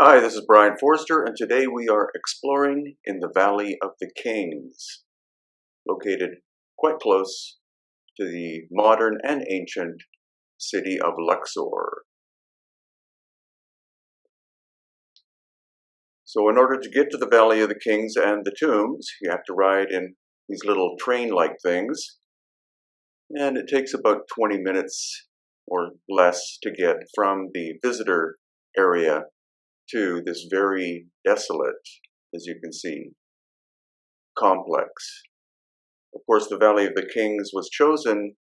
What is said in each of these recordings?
Hi, this is Brian Forster, and today we are exploring in the Valley of the Kings, located quite close to the modern and ancient city of Luxor. So in order to get to the Valley of the Kings and the tombs, you have to ride in these little train-like things, and it takes about 20 minutes or less to get from the visitor area to this very desolate, as you can see, complex. Of course, the Valley of the Kings was chosen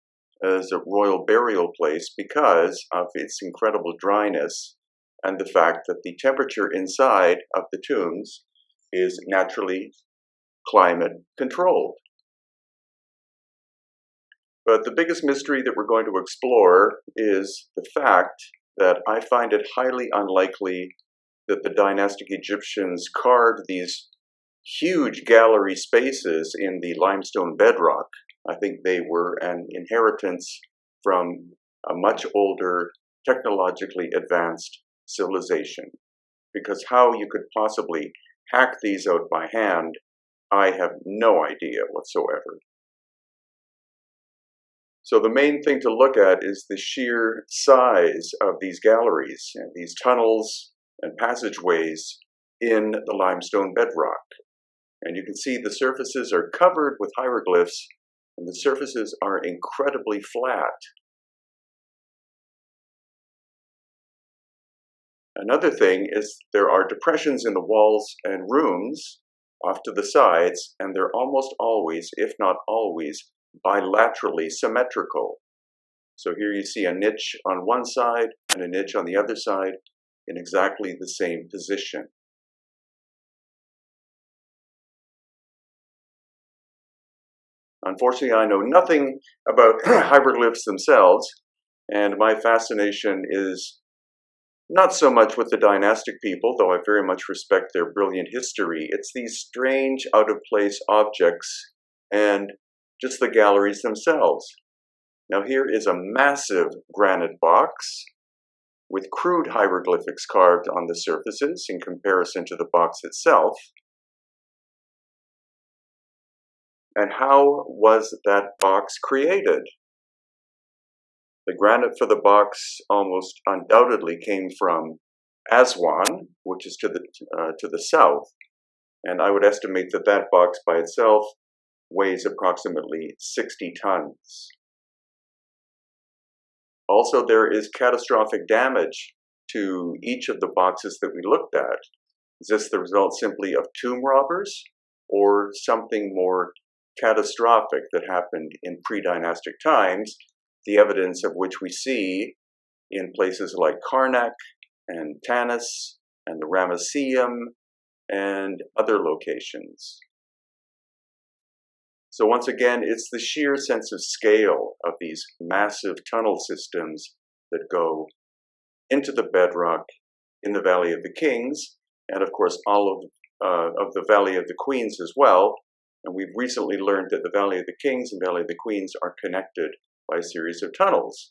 as a royal burial place because of its incredible dryness and the fact that the temperature inside of the tombs is naturally climate controlled. But the biggest mystery that we're going to explore is the fact that I find it highly unlikely that the dynastic Egyptians carved these huge gallery spaces in the limestone bedrock. I think they were an inheritance from a much older, technologically advanced civilization. Because how you could possibly hack these out by hand, I have no idea whatsoever. So the main thing to look at is the sheer size of these galleries and these tunnels and passageways in the limestone bedrock. And you can see the surfaces are covered with hieroglyphs, and the surfaces are incredibly flat. Another thing is there are depressions in the walls and rooms off to the sides, and they're almost always, if not always, bilaterally symmetrical. So here you see a niche on one side and a niche on the other side in exactly the same position. Unfortunately, I know nothing about hieroglyphs themselves, and my fascination is not so much with the dynastic people, though I very much respect their brilliant history. It's these strange, out-of-place objects and just the galleries themselves. Now here is a massive granite box with crude hieroglyphics carved on the surfaces in comparison to the box itself. And how was that box created? The granite for the box almost undoubtedly came from Aswan, which is to the south, and I would estimate that that box by itself weighs approximately 60 tons. Also, there is catastrophic damage to each of the boxes that we looked at. Is this the result simply of tomb robbers, or something more catastrophic that happened in pre-dynastic times, the evidence of which we see in places like Karnak and Tanis and the Ramesseum and other locations? So once again, it's the sheer sense of scale of these massive tunnel systems that go into the bedrock in the Valley of the Kings, and of course all of the Valley of the Queens as well. And we've recently learned that the Valley of the Kings and Valley of the Queens are connected by a series of tunnels.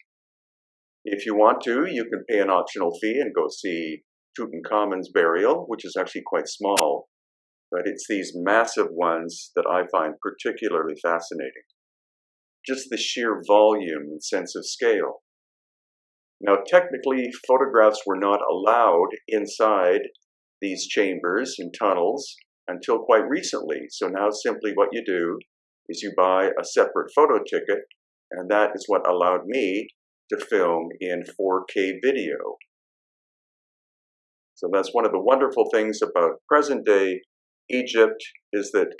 If you want to, you can pay an optional fee and go see Tutankhamun's burial, which is actually quite small. But it's these massive ones that I find particularly fascinating. Just the sheer volume and sense of scale. Now, technically, photographs were not allowed inside these chambers and tunnels until quite recently. So now simply what you do is you buy a separate photo ticket, and that is what allowed me to film in 4K video. So that's one of the wonderful things about present-day Egypt, is that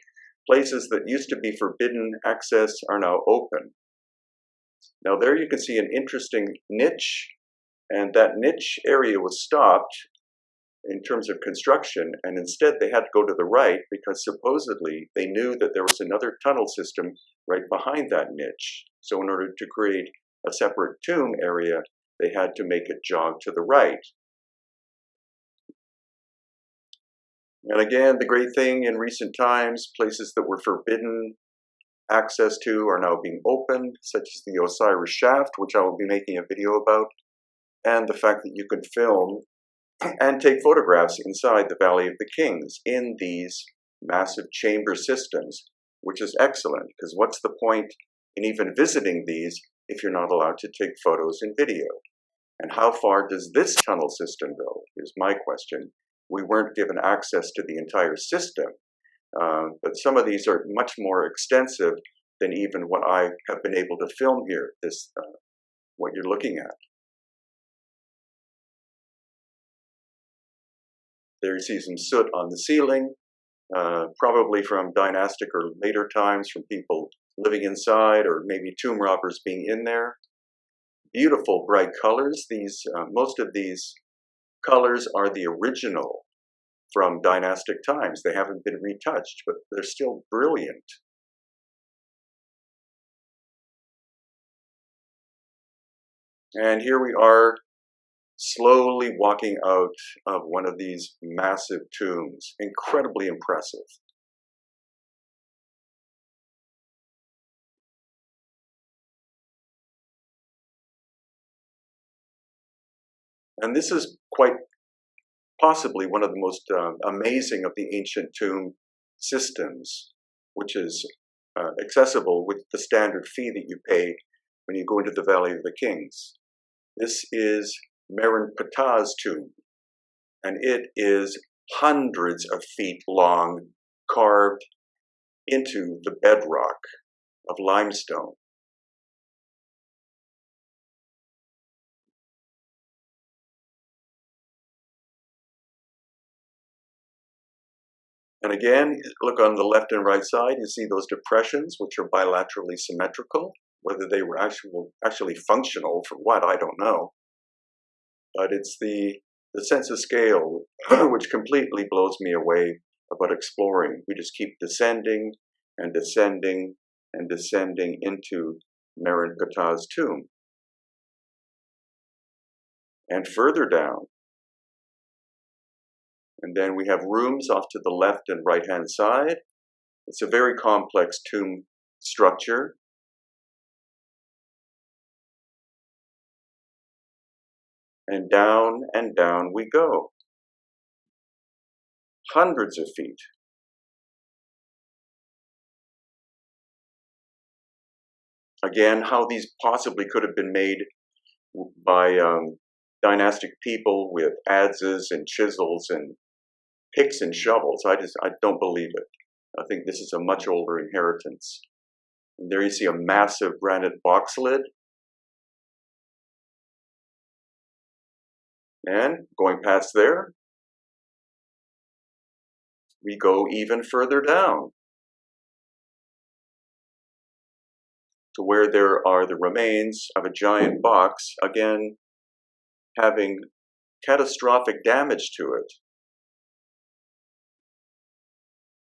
places that used to be forbidden access are now open. Now there you can see an interesting niche, and that niche area was stopped in terms of construction, and instead they had to go to the right because supposedly they knew that there was another tunnel system right behind that niche. So in order to create a separate tomb area, they had to make it jog to the right. And again, the great thing in recent times, places that were forbidden access to are now being opened, such as the Osiris Shaft, which I will be making a video about, and the fact that you can film and take photographs inside the Valley of the Kings in these massive chamber systems, which is excellent, because what's the point in even visiting these if you're not allowed to take photos and video? And how far does this tunnel system go, is my question. We weren't given access to the entire system, but some of these are much more extensive than even what I have been able to film here, what you're looking at. There you see some soot on the ceiling, probably from dynastic or later times, from people living inside, or maybe tomb robbers being in there. Beautiful bright colors. Most of these colors are the original from dynastic times. They haven't been retouched, but they're still brilliant. And here we are, slowly walking out of one of these massive tombs. Incredibly impressive. And this is quite possibly one of the most amazing of the ancient tomb systems, which is accessible with the standard fee that you pay when you go into the Valley of the Kings. This is Merenptah's tomb, and it is hundreds of feet long, carved into the bedrock of limestone. And again, look on the left and right side, you see those depressions, which are bilaterally symmetrical. Whether they were actually functional for what, I don't know. But it's the sense of scale which completely blows me away about exploring. We just keep descending and descending and descending into Merenptah's tomb. And further down. And then we have rooms off to the left and right-hand side. It's a very complex tomb structure. And down we go. Hundreds of feet. Again, how these possibly could have been made by dynastic people with adzes and chisels and picks and shovels. I don't believe it. I think this is a much older inheritance. And there you see a massive granite box lid. And going past there, we go even further down to where there are the remains of a giant box, again having catastrophic damage to it.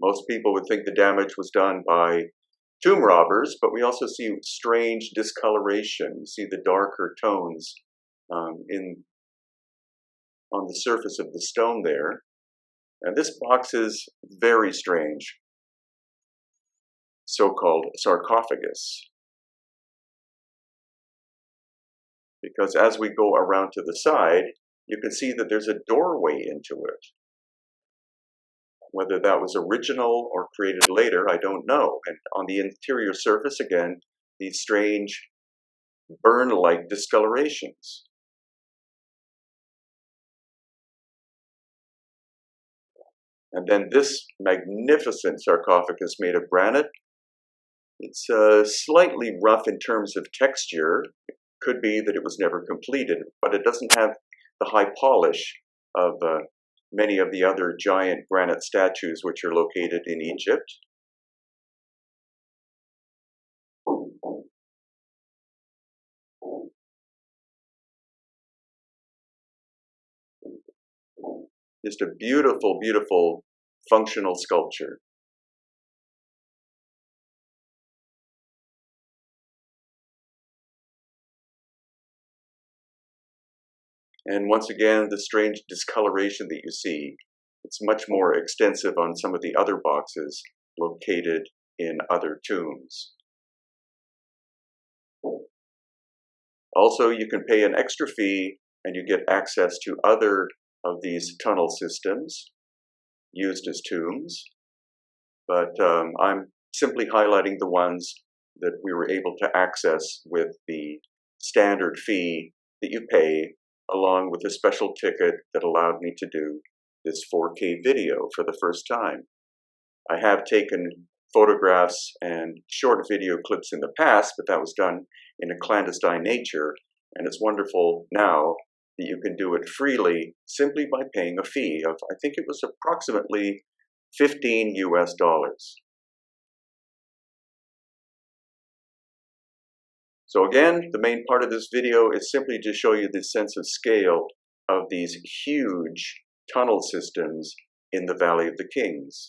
Most people would think the damage was done by tomb robbers, but we also see strange discoloration. You see the darker tones on the surface of the stone there. And this box is very strange, so-called sarcophagus. Because as we go around to the side, you can see that there's a doorway into it. Whether that was original or created later, I don't know. And on the interior surface, again, these strange burn-like discolorations. And then this magnificent sarcophagus made of granite. It's slightly rough in terms of texture. It could be that it was never completed, but it doesn't have the high polish of many of the other giant granite statues which are located in Egypt. Just a beautiful, beautiful functional sculpture. And once again, the strange discoloration that you see, it's much more extensive on some of the other boxes located in other tombs. Also, you can pay an extra fee and you get access to other of these tunnel systems used as tombs, but I'm simply highlighting the ones that we were able to access with the standard fee that you pay, along with a special ticket that allowed me to do this 4K video for the first time. I have taken photographs and short video clips in the past, but that was done in a clandestine nature, and it's wonderful now that you can do it freely simply by paying a fee of, I think it was approximately $15 US. So again, the main part of this video is simply to show you the sense of scale of these huge tunnel systems in the Valley of the Kings.